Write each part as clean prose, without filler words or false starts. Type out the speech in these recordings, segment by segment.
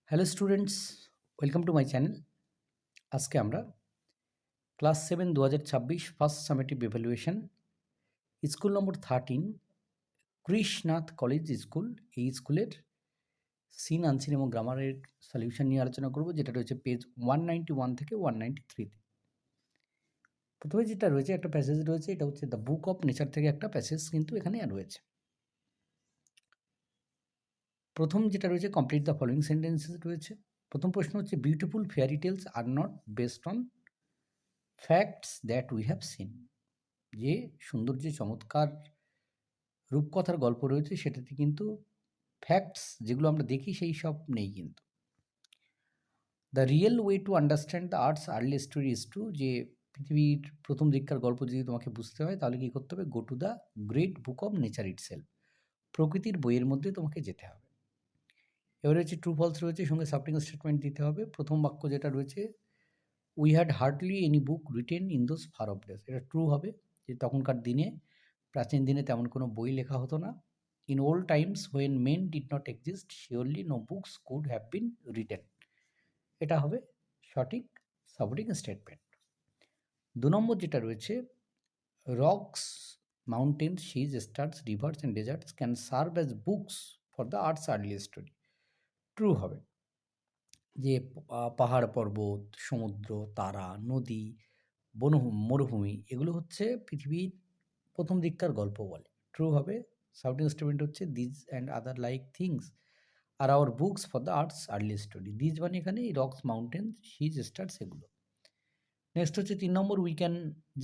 Hello students, welcome to my channel. আজকে আমরা class 7 2026 first summative evaluation school number 13 Krishnanath college school, এই স্কুলের seen unseen এবং গ্রামারের সলিউশন নিয়ে আলোচনা করব, যেটা রয়েছে পেজ 191 থেকে 193-তে। প্রথমে যেটা রয়েছে একটা প্যাসেজ রয়েছে, এটা হচ্ছে দ্য বুক অফ নেচার থেকে একটা প্যাসেজ কিন্তু এখানে রয়েছে। প্রথম যেটা রয়েছে কমপ্লিট দ্য ফলোয়িং সেন্টেন্সেস রয়েছে। প্রথম প্রশ্ন হচ্ছে beautiful fairy tales are not based on facts that we have seen. যে সুন্দর যে চমৎকার রূপকথার গল্প রয়েছে সেটাতে কিন্তু ফ্যাক্টস যেগুলো আমরা দেখি সেই সব নেই কিন্তু। The real way to understand the arts early story is to, যে পৃথিবীর প্রথম দিককার গল্প যদি তোমাকে বুঝতে হয় তাহলে কী করতে হবে? Go to the great book of nature itself, প্রকৃতির বইয়ের মধ্যে তোমাকে যেতে হবে। এবারে হচ্ছে ট্রু ফলস রয়েছে, সঙ্গে সাপোর্টিং স্টেটমেন্ট দিতে হবে। প্রথম বাক্য যেটা রয়েছে, we had hardly any book written in those far off days, এটা ট্রু হবে, যে তখনকার দিনে প্রাচীন দিনে তেমন কোনো বই লেখা হতো না। In old times when men did not exist surely no books could have been written, এটা হবে সঠিক সাপোর্টিং স্টেটমেন্ট। 2 নম্বর যেটা রয়েছে, rocks, mountains, seas, stars, rivers and deserts can serve as books for the arts early story, true হবে, যে পাহাড় পর্বত, সমুদ্র, তারা, নদী, মরুভূমি এগুলো হচ্ছে পৃথিবীর প্রথম দিককার গল্প বলে, ট্রু হবে। সাপোর্টিং স্টেটমেন্ট হচ্ছে these and other like things are our books for the arts early story. These মানে এখানে রক্স, মাউন্টেন্স, সিজ, স্টার্স এগুলো। নেক্সট হচ্ছে 3 নম্বর, we can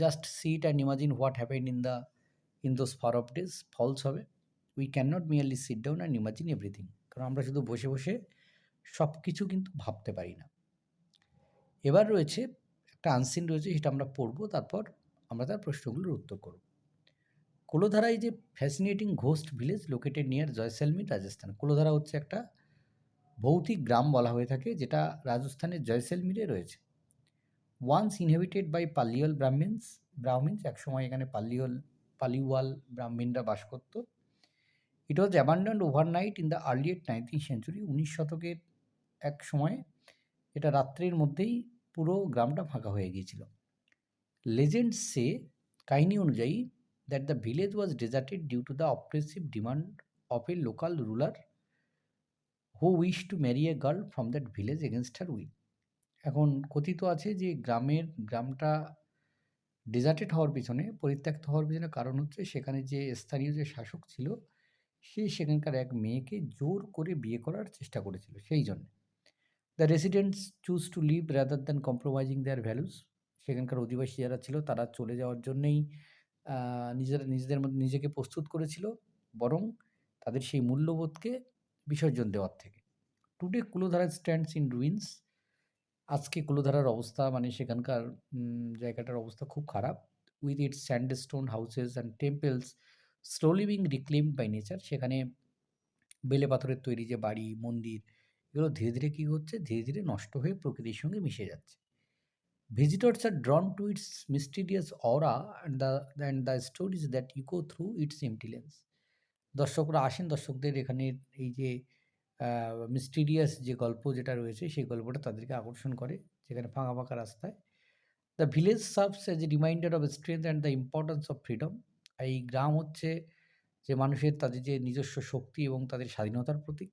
just sit and imagine what happened in those far off days, false হবে। We can not merely sit down and imagine everything, কারণ আমরা শুধু বসে বসে সব কিছু কিন্তু ভাবতে পারি না। এবার রয়েছে একটা আনসিন রয়েছে, সেটা আমরা পড়বো, তারপর আমরা তার প্রশ্নগুলোর উত্তর করব। কুলোধারায় যে fascinating ghost village located near Jaisalmer, Rajasthan. Kuldhara হচ্ছে একটা ভৌতিক গ্রাম বলা হয়ে থাকে, যেটা রাজস্থানের জয়সলমীরে রয়েছে। Once inhabited by Paliwal brahmins, একসময় এখানে পালিওয়াল ব্রাহ্মীণরা বাস করত। It was abandoned overnight in the early 19th century, 19 শতকের এক সময় এটা রাত্রির মধ্যেই পুরো গ্রামটা ফাঁকা হয়ে গিয়েছিল। লেজেন্ড সে, কাহিনী অনুযায়ী, that the village was deserted due to the oppressive demand of a local ruler who wish to marry a girl from that village against her will. এখন কথিত আছে যে গ্রামটা ডেজার্টেড হওয়ার পিছনে, পরিত্যক্ত হওয়ার পিছনে কারণ হচ্ছে সেখানে যে স্থানীয় যে শাসক ছিল, সে সেখানকার এক মেয়েকে জোর করে বিয়ে করার চেষ্টা করেছিল, সেই জন্য। The residents choose to leave rather than compromising their values, সেখানকার অধিবাসী যারা ছিল তারা চলে যাওয়ার জন্যেই নিজেদের মধ্যে নিজেকে প্রস্তুত করেছিল, বরং তাদের সেই মূল্যবোধকে বিসর্জন দেওয়ার থেকে। Today Kuldhara stands in ruins, আজকে কুলোধারার অবস্থা মানে সেখানকার জায়গাটার অবস্থা খুব খারাপ। With its sandstone houses and temples slowly being reclaimed by nature, সেখানে বেলে পাথরের তৈরি যে বাড়ি, মন্দির, এগুলো ধীরে ধীরে কী হচ্ছে? ধীরে ধীরে নষ্ট হয়ে প্রকৃতির সঙ্গে মিশে যাচ্ছে। Visitors are drawn to its mysterious aura and the stories that echo through its empty lanes, দর্শকরা আসেন, দর্শকদের এখানের এই যে মিস্টিরিয়াস যে গল্প যেটা রয়েছে সেই গল্পটা তাদেরকে আকর্ষণ করে, যেখানে ফাঁকা ফাঁকা রাস্তায়। The village serves as a reminder of strength and the importance of freedom, এই গ্রাম হচ্ছে যে মানুষের তাদের যে নিজস্ব শক্তি এবং তাদের স্বাধীনতার প্রতীক।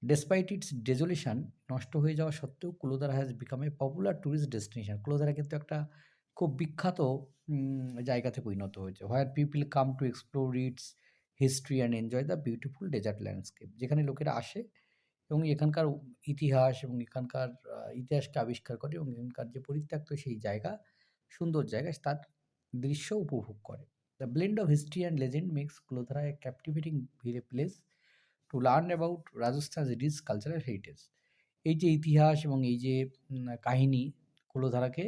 ডেসপাইট ইটস ডেজোলেশন, নষ্ট হয়ে যাওয়া সত্ত্বেও Kuldhara has become a popular tourist destination, Kuldhara কিন্তু একটা খুব বিখ্যাত জায়গাতে পরিণত হয়েছে। Where people come to explore its history and enjoy the beautiful desert landscape, যেখানে লোকেরা আসে এবং এখানকার ইতিহাস এবং এখানকার ইতিহাসকে আবিষ্কার করে এবং এখানকার যে পরিত্যক্ত সেই জায়গা, সুন্দর জায়গা, তার দৃশ্য উপভোগ করে। The blend of history and legend makes Kuldhara a captivating place to learn about Rajasthan's rich cultural heritage, এই যে ইতিহাস এবং এই যে কাহিনী কুলোধারাকে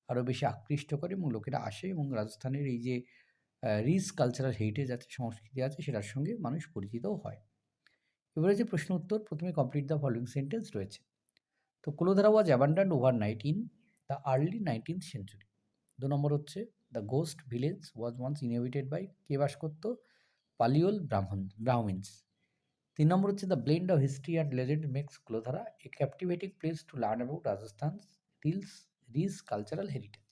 আরও বেশি আকৃষ্ট করে এবং লোকেরা আসে এবং রাজস্থানের এই যে রিচ কালচারাল হেরিটেজ আছে, সংস্কৃতি আছে, সেটার সঙ্গে মানুষ পরিচিতও হয়। এবারে যে প্রশ্ন উত্তর, প্রথমে কমপ্লিট দ্য ফলোয়িং সেন্টেন্স রয়েছে। তো Kuldhara was abandoned overnight in the early 19th century. 2 নম্বর হচ্ছে the ghost village was once inhabited by, কে বাস করত? পালিওল ব্রাহ্মিনস। 3 নম্বর হচ্ছে the blend of history and legend makes Kuldhara a captivating place to learn about Rajasthan's rich cultural heritage.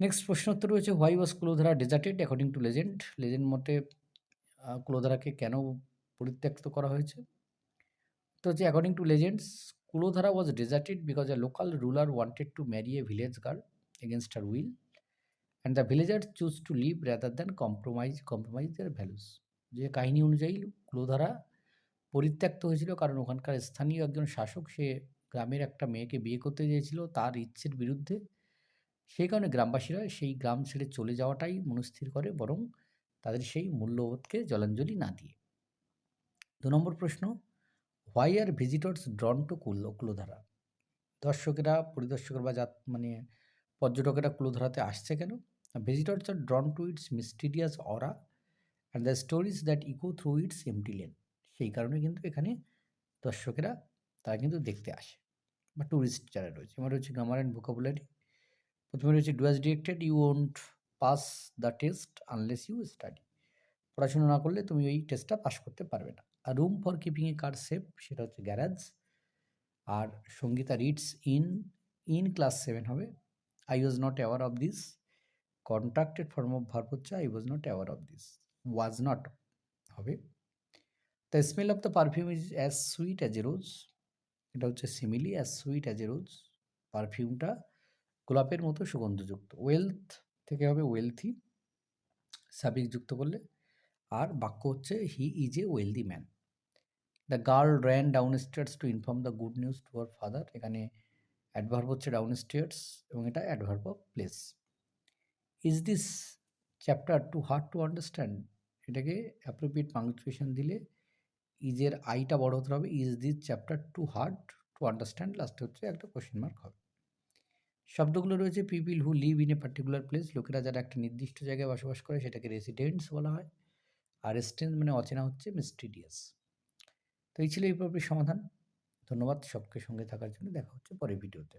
Next প্রশ্ন উত্তর রয়েছে why was Kuldhara deserted according to legend. Legend মতে কুলোধারাকে কেন পরিত্যক্ত করা হয়েছে? তো হচ্ছে according to legends Kuldhara was deserted because a local ruler wanted to marry a village girl against her will and the villagers chose to leave rather than compromise their values. যে কাহিনী অনুযায়ী কুলোধারা পরিত্যক্ত হয়েছিল কারণ ওখানকার স্থানীয় একজন শাসক সে গ্রামের একটা মেয়েকে বিয়ে করতে চেয়েছিল তার ইচ্ছের বিরুদ্ধে। সেই কারণে গ্রামবাসীরা সেই গ্রাম ছেড়ে চলে যাওয়াটাই মনস্থির করে, বরং তাদের সেই মূল্যবোধকে জলাঞ্জলি না দিয়ে। 2 নম্বর প্রশ্ন, why are visitors drawn to Kuldhara? পরিদর্শকেরা বা মানে পর্যটকেরা কুলোধারাতে আসছে কেন? Visitors are drawn to its mysterious aura and the stories that echo through its empty lane. সেই কারণে কিন্তু এখানে দর্শকেরা তারা কিন্তু দেখতে আসে বা ট্যুরিস্ট যারা রয়েছে। আমার রয়েছে গ্রামার অ্যান্ড ভোকাবুলারি। প্রথমে রয়েছে do as directed you won't pass the test unless you study. পড়াশোনা না করলে তুমি ওই টেস্টটা পাস করতে পারবে না। আর room for keeping a car safe সেটা হচ্ছে গ্যারাজ। আর সঙ্গীতা রিডস ইন ক্লাস 7 হবে। I was not aware of this. Contracted form of verb হচ্ছে I was not aware of this, was not হবে। The smell of the perfume is as sweet as a rose. এটা হচ্ছে simile, as sweet as a rose. পারফিউমটা গোলাপের মতো সুগন্ধযুক্ত। Wealth থেকে হবে ওয়েলথি সাবজেক্ট যুক্ত করলে। আর বাক্য হচ্ছে he is a wealthy man. The girl ran downstairs to inform the good news to her father. এখানে অ্যাডভার্ব হচ্ছে ডাউন স্টেয়ার্স এবং এটা adverb of place. Is this chapter too hard to understand? এটাকে appropriate punctuation দিলে ইজের আইটা বড় হতে হবে। Is this chapter too hard to understand লাস্টে হচ্ছে একটা কোশ্চেন মার্ক হবে। শব্দগুলো রয়েছে people who live in a particular place, লোকেরা যারা একটা নির্দিষ্ট জায়গায় বসবাস করে সেটাকে রেসিডেন্টস বলা হয়। আর স্ট্রেঞ্জ মানে অচেনা হচ্ছে মিস্টিরিয়াস। তো এই ছিল এই পর্বের সমাধান। ধন্যবাদ সবকে সঙ্গে থাকার জন্য। দেখা হচ্ছে পরের ভিডিওতে।